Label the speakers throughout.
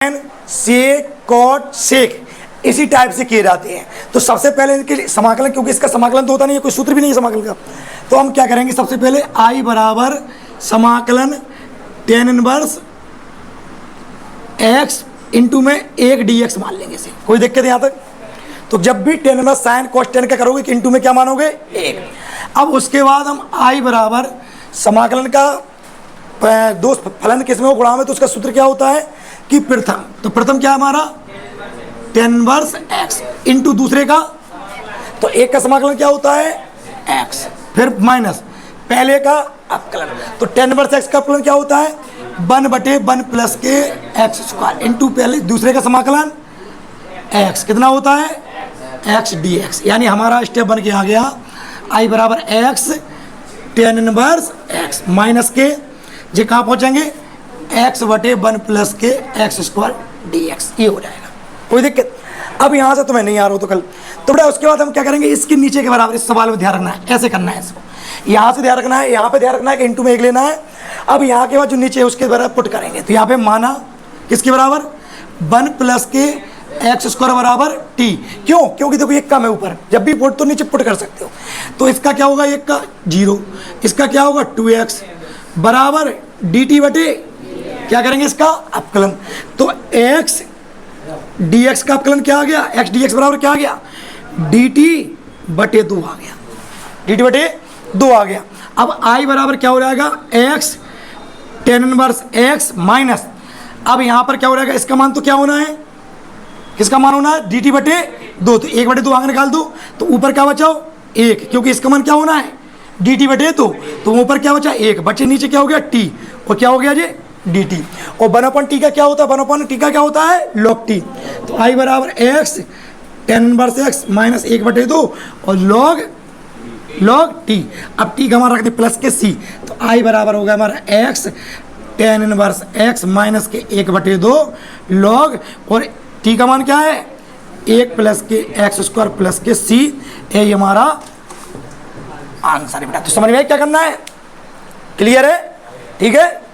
Speaker 1: Sign सेक cot सेक इसी type से किए जाते हैं। तो सबसे पहले इनके समाकलन, क्योंकि इसका समाकलन तो होता नहीं है, कोई सूत्र भी नहीं है समाकलन का, तो हम क्या करेंगे, सबसे पहले आई बराबर समाकलन टेन इनवर्स एक्स इंटू में एक डी एक्स मान लेंगे इसे, कोई दिक्कत यहाँ तक। तो जब भी tan inverse sine cos tan का करोगे कि इंटू में क्या मानोगे, एक। अब उसके बाद हम आई बराबर समाकलन का दो फलन किस में हो, गुणा में, तो उसका सूत्र क्या होता है कि प्रथम, तो प्रथम क्या है हमारा टेन इनवर्स एक्स इंटू दूसरे का, तो एक का समाकलन क्या होता है एक्स, फिर माइनस पहले का अवकलन, तो टेन इनवर्स एक्स का अवकलन क्या होता है 1/1 प्लस के एक्स स्क्वायर इंटू पहले दूसरे का समाकलन एक्स, कितना होता है एक्स डी एक्स। यानी हमारा स्टेप बन के आ गया आई बराबर x tan inverse x minus के, जे कहाँ पहुँचेंगे x/1 प्लस के एक्स स्क्वायर डी एक्स, ये हो जाएगा, कोई दिक्कत। अब यहाँ से तुम्हें नहीं आ रहा हो तो कल, तो बेटा उसके बाद हम क्या करेंगे, इसके नीचे के बराबर, इस सवाल में ध्यान रखना है, ऐसे करना है इसको, यहाँ से ध्यान रखना है, यहाँ पे ध्यान रखना है कि इंटू में एक लेना है। अब यहाँ के बाद जो नीचे है उसके बराबर पुट करेंगे, तो यहाँ पे माना किसके बराबर 1 प्लस के एक्स स्क्वायर बराबर टी, क्यों, क्योंकि देखो एक कम है ऊपर, जब भी पुट तो नीचे पुट कर सकते हो, तो इसका क्या होगा एक का 0, इसका क्या होगा 2x बराबर डी टी बटे क्या करेंगे इसका अवकलन, तो x dx का अवकलन क्या आ गया, x dx बराबर क्या आ गया dt/2 आ गया, dt/2 आ गया। अब i बराबर क्या हो जाएगा x tan inverse x minus, अब यहाँ पर क्या हो जाएगा, इसका मान तो क्या होना है, किसका मान होना है dt/2, तो 1/2 आगे निकाल दो, तो ऊपर क्या बचाओ 1, क्योंकि इसका मान क्या होना है dt/2, तो ऊपर क्या बचा 1, बचे नीचे क्या हो गया t, और क्या हो गया जी dt, और 1/t का क्या होता है, 1/t का क्या होता है log t, तो i बराबर x tan inverse x minus 1/2 और log t, अब t का हमारा रखते प्लस के c, तो i बराबर होगा हमारा x tan inverse x minus के 1/2 log, और t का मान क्या है 1 प्लस के एक्स स्क्वायर प्लस के c, ये हमारा आंसर है बेटा। तो समझ में क्या करना है, क्लियर है, ठीक है।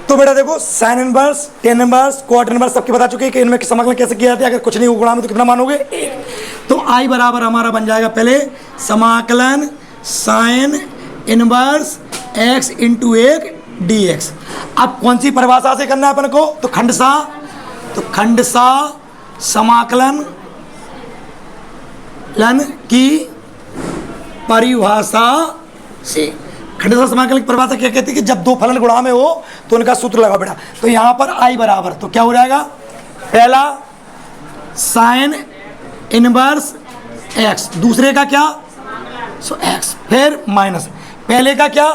Speaker 1: तो बेटा देखो sine inverse tan inverse cot inverse सबके बता चुके हैं कि इनमें समाकलन कैसे किया जाता है, अगर कुछ नहीं गुणा में तो कितना मानोगे 1, तो आई बराबर हमारा बन जाएगा पहले समाकलन sine inverse x into 1 D x. अब कौन सी परिभाषा से करना है अपन को, तो खंडसा समाकलन की परिभाषा से, खंडसा समाकलन की परिभाषा क्या कहती है कि जब दो फलन गुणा में हो तो उनका सूत्र लगाओ बेटा। तो यहाँ पर आई बराबर तो क्या हो जाएगा, पहला साइन इनवर्स एक्स, दूसरे का क्या सो एक्स, फिर माइनस पहले का क्या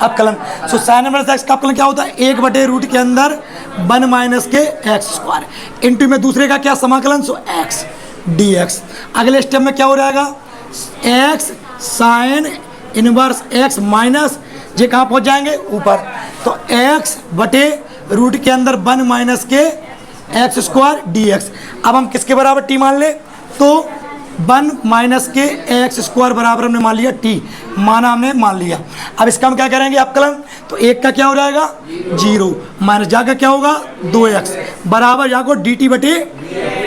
Speaker 1: अवकलन, सो साइन इनवर्स एक्स का अवकलन क्या होता है 1/रूट के अंदर 1 माइनस के एक्स स्क्वायर इंटू में दूसरे का क्या समाकलन सो एक्स डी एक्स। अगले स्टेप में क्या हो जाएगा x sine inverse x minus, ये कहाँ पहुँच जाएंगे ऊपर, तो x/रूट के अंदर 1 माइनस के एक्स स्क्वायर डी एक्स। अब हम किसके बराबर टी मान ले, तो 1 माइनस के एक्स स्क्वायर बराबर हमने मान लिया टी, माना हमने मान लिया। अब इसका हम क्या करेंगे अवकलन, तो एक का क्या हो जाएगा 0 माइनस जाकर क्या होगा 2x बराबर जाको dt/,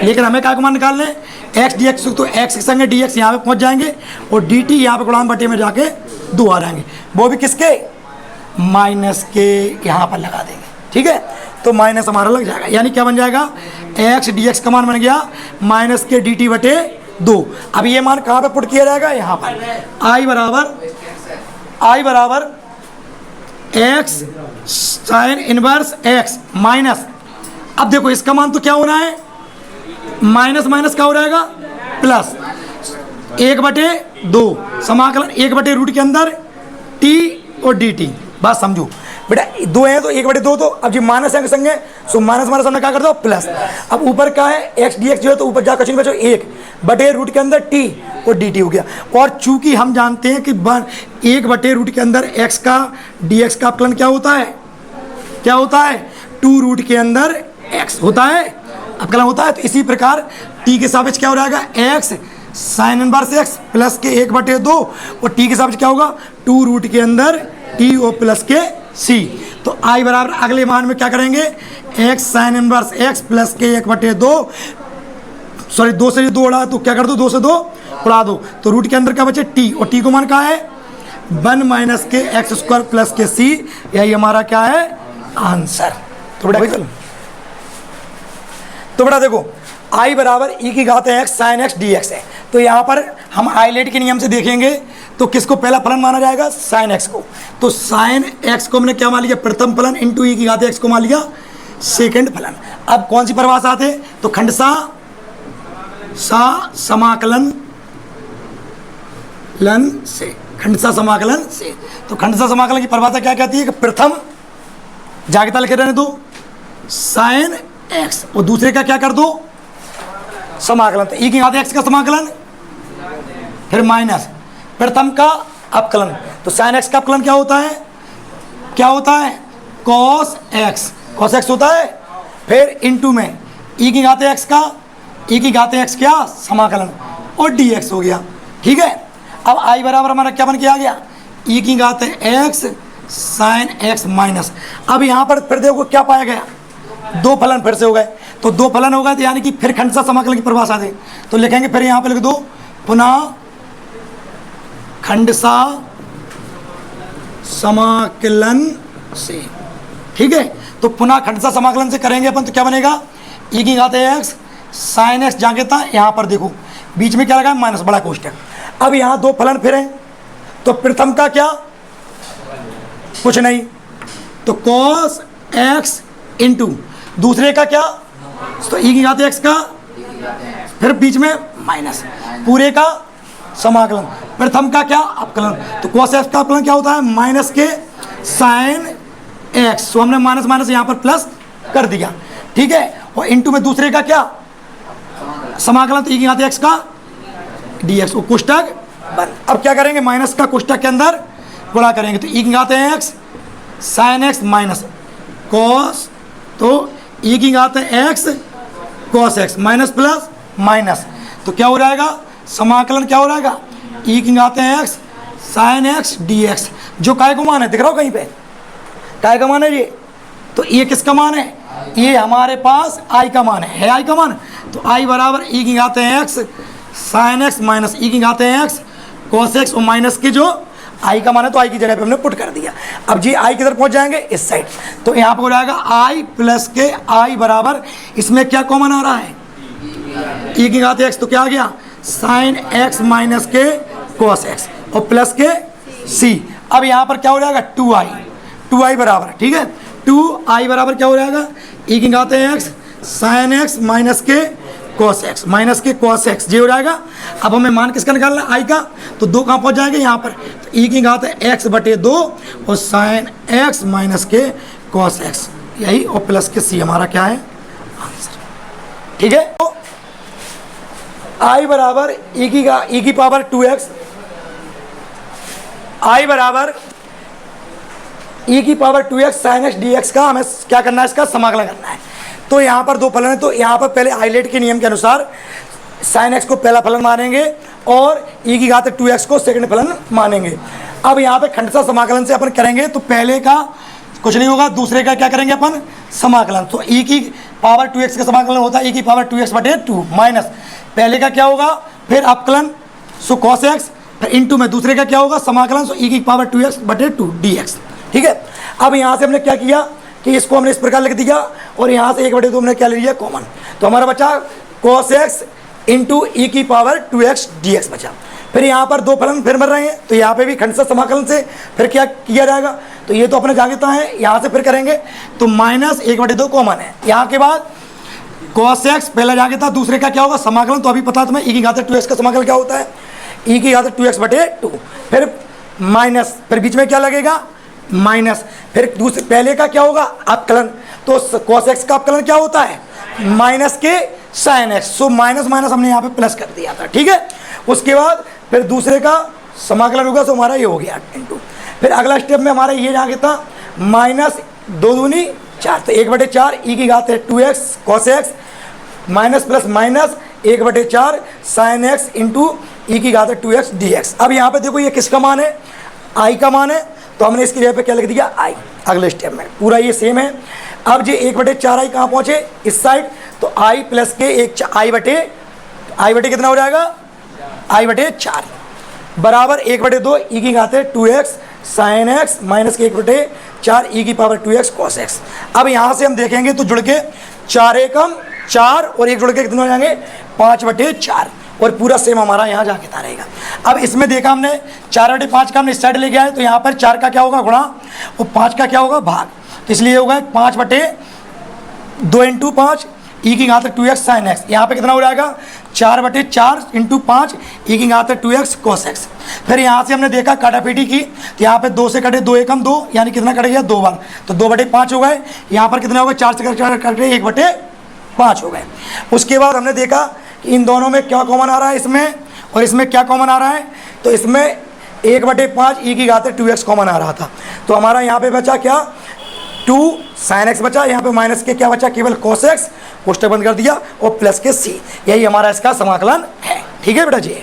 Speaker 1: लेकिन हमें क्या मान निकाल लें एक्स डी एक्स, तो एक्स के संग डी एक्स यहाँ पे पहुँच जाएंगे और डी टी यहाँ पे गुणाम बटे में जाके 2 आ जाएंगे, वो भी किसके माइनस के यहाँ पर लगा देंगे, ठीक है। तो माइनस हमारा लग जाएगा, यानी क्या बन जाएगा एक्स डी एक्स का मान बन गया माइनस के dt/2। अब ये मान कहाँ पे पुट किया जाएगा, यहाँ पर आई बराबर x sine inverse x minus, अब देखो इसका मान तो क्या होना है माइनस माइनस क्या हो जाएगा प्लस 1/2 समाकलन 1/रूट के अंदर t और dt, बात समझो बेटा 2 है तो 1/2, तो अब जी माइनस है संगे सो माइनस माइनस हमने क्या कर दो प्लस। अब ऊपर का है एक्स डी एक्स जो है तो ऊपर जा कुछ नहीं बचो 1/रूट के अंदर t और dt हो गया, और चूंकि हम जानते हैं कि 1/रूट के अंदर x का dx का अवकलन क्या होता है 2 रूट के अंदर x होता है अवकलन होता है, तो इसी प्रकार t के सापेक्ष क्या हो जाएगा x sine inverse x plus के 1/2 और t के सापेक्ष क्या होगा 2 रूट के अंदर t और प्लस के सी। तो आई बराबर अगले मान में क्या करेंगे, x sine inverse x plus के 1/2, सॉरी 2 से 2 उड़ा तो क्या कर दो, 2 से 2 उड़ा दो, तो रूट के अंदर क्या बचे टी, और टी को मान कहा है 1 माइनस के एक्स स्क्वायर प्लस के सी, यही हमारा क्या है आंसर। तो बेटा देखो आई बराबर ई की घात x sine x D x है, तो यहाँ पर हम आइलेट के नियम से देखेंगे तो किसको पहला फलन माना जाएगा, साइन एक्स को। तो साइन एक्स को हमने क्या मान लिया, प्रथम फलन, इंटू ई की घात एक्स को मान लिया सेकंड फलन। अब कौन सी परिभाषा आते, तो खंडसा समाकलन से, खंडसा समाकलन से। तो खंडसा समाकलन की परिभाषा क्या कहती है कि प्रथम जागता लिखे रहने दो साइन एक्स, और दूसरे का क्या कर दो समाकलन, तो ई की घात एक्स का समाकलन फिर माइनस प्रथम का अपकलन। तो साइन एक्स का अपकलन क्या होता है, क्या होता है कॉस एक्स, कॉस एक्स होता है, फिर इनटू में ई की घात एक्स का, ई की घात एक्स क्या समाकलन, और डी एक्स हो गया। ठीक है, अब आई बराबर हमारा क्या बन के आ गया, ई की घात एक्स साइन एक्स माइनस। अब यहाँ पर फिर देखो क्या पाया गया, दो फलन फिर से हो गए, तो दो फलन हो गए, तो यानी कि फिर खंडसा समाकलन की परिभाषा दे, तो लिखेंगे फिर यहाँ पे लिख दो पुनः खंडसा समाकलन से। ठीक है, तो पुनः खंडसा समाकलन से करेंगे अपन, तो क्या बनेगा ई की घात एक्स साइन एक्स, जहाँ था यहाँ पर देखो बीच में क्या लगा माइनस बड़ा कोष्टक। अब यहाँ दो फलन फिर हैं, तो प्रथम का क्या कुछ नहीं, तो कॉस एक्स इंटू दूसरे का क्या, तो ई की घात एक्स का, फिर बीच में माइनस पूरे का समाकलन, प्रथम का क्या अपकलन। तो कॉस एक्स का अपकलन क्या होता है माइनस के साइन एक्स, तो हमने माइनस माइनस यहाँ पर प्लस कर दिया। ठीक है, और इंटू में दूसरे का क्या समाकलन, तो ई की घात एक्स का डी एक्स, वो कोष्टक बंद। अब क्या करेंगे, माइनस का कोष्टक के अंदर गुणा करेंगे, तो ई की घात x sine x minus cos, तो ई की घात x cos x minus plus minus, तो क्या हो जाएगा समाकलन क्या हो जाएगा ई की घात x sine x D x, जो काय को मान है दिख रहा हो कहीं पे, काय का मान है ये, तो ये किसका मान है, ये हमारे पास आई का मान है आई का मान, तो आई बराबर ई की घात एक्स साइन एक्स माइनस ई की घात एक्स कॉस एक्स, और माइनस के जो आई का मान है तो आई की जगह पे हमने पुट कर दिया। अब जी आई किधर पहुंच जाएंगे इस साइड, तो यहाँ पर हो जाएगा आई प्लस के आई बराबर, इसमें क्या कॉमन आ रहा है ई की घात एक्स, तो क्या आ गया साइन एक्स माइनस के कॉस एक्स, और प्लस के सी। अब यहाँ पर क्या हो जाएगा 2i बराबर, ठीक है 2i बराबर क्या हो जाएगा ई की घात एक्स साइन एक्स माइनस के कॉस एक्स, माइनस के कॉस एक्स ये हो जाएगा। अब हमें मान किसका निकालना है आई का, तो दो कहाँ पहुँच जाएंगे यहाँ पर, तो ई की घात एक्स बटे 2 और साइन एक्स माइनस के कॉस एक्स, यही और प्लस के सी हमारा क्या है आंसर। ठीक है, तो आई बराबर ई की पावर 2x, आई बराबर ई की power 2x sine x D x का हमें क्या करना है, इसका समाकलन करना है। तो यहाँ पर दो फलन है, तो यहाँ पर पहले आइलेट के नियम के अनुसार साइन एक्स को पहला फलन मानेंगे और ई की घात 2x को सेकंड फलन मानेंगे। अब यहाँ पे खंडसा समाकलन से अपन करेंगे, तो पहले का कुछ नहीं होगा, दूसरे का क्या करेंगे अपन समाकलन, तो ई की पावर 2x का समाकलन होता है ई की पावर 2x बटे 2 माइनस पहले का क्या होगा फिर अपकलन सो कॉस एक्स, फिर इंटू में दूसरे का क्या होगा समाकलन, सो ई की पावर 2x बटे 2 dx। ठीक है, अब यहाँ से हमने क्या किया कि इसको हमने इस प्रकार लिख दिया, और यहाँ से 1/2 हमने क्या ले लिया कॉमन, तो हमारा बचा cos x इंटू ई की पावर 2x dx बचा। फिर यहाँ पर दो फलन फिर मिल रहे हैं, तो यहाँ पे भी खंडसा समाकलन से फिर क्या किया जाएगा, तो ये तो अपने जागता है, यहाँ से फिर करेंगे तो माइनस 1/2 कॉमन है। यहाँ के बाद cos x पहला जाके था, दूसरे का क्या होगा समाकलन, तो अभी पता है तुम्हें ई की घात 2x का समाकलन क्या होता है ई की घात 2x बटे 2, फिर माइनस, फिर बीच में क्या लगेगा माइनस, फिर दूसरे पहले का क्या होगा अपकलन, तो cos x का अपकलन क्या होता है माइनस के sine x, so minus minus हमने यहाँ पे प्लस कर दिया था। ठीक है, उसके बाद फिर दूसरे का समाकलन होगा, तो हमारा ये हो गया इंटू, फिर अगला स्टेप में हमारा ये जहाँ था माइनस 2 दूनी 4, तो 1/4 ई की घात 2x cos x minus plus minus 1/4 sine X into e की घात 2x dx। अब यहाँ पे देखो ये किसका मान है आई का मान है, तो हमने इसकी जगह पे क्या लिख दिया आई अगले स्टेप में, पूरा ये सेम है। अब जो 1/4 कहाँ पहुँचे इस साइड, तो आई प्लस के आई बटे कितना हो जाएगा i/4 बराबर 1/2 ई की घात 2x sin x माइनस के 1/4 ई की पावर 2x cos x। अब यहाँ से हम देखेंगे तो जुड़ के 4 एकम 4 और 1 जुड़ के कितने हो जाएंगे 5/4 और पूरा सेम हमारा यहाँ जाके था रहेगा। अब इसमें देखा हमने 4/5 का हमने इस साइड ले गया है, तो यहाँ पर 4 का क्या होगा गुणा और 5 का क्या होगा भाग, तो इसलिए होगा 5/2 इंटू 5 ई की घात 2x sin x। यहाँ पे कितना हो जाएगा 4/4 इंटू 5 ई की घात 2x cos x। फिर यहाँ से हमने देखा काटापीटी की, तो यहाँ पे 2 से कटे 2 एकम 2 यानी कितना कट गया 2 बार, तो 2/5 हो गए। यहाँ पर कितना होगा 4 से कटे 1/5 हो गए। उसके बाद हमने देखा कि इन दोनों में क्या कॉमन आ रहा है इसमें और इसमें क्या कॉमन आ रहा है, तो इसमें 1/5 ई की घात 2x कॉमन आ रहा था, तो हमारा यहाँ पे बचा क्या 2 sin x बचा, यहाँ पे माइनस के क्या बचा केवल cos x, कोष्टक बंद कर दिया और प्लस के c, यही हमारा इसका समाकलन है। ठीक है बेटा जी।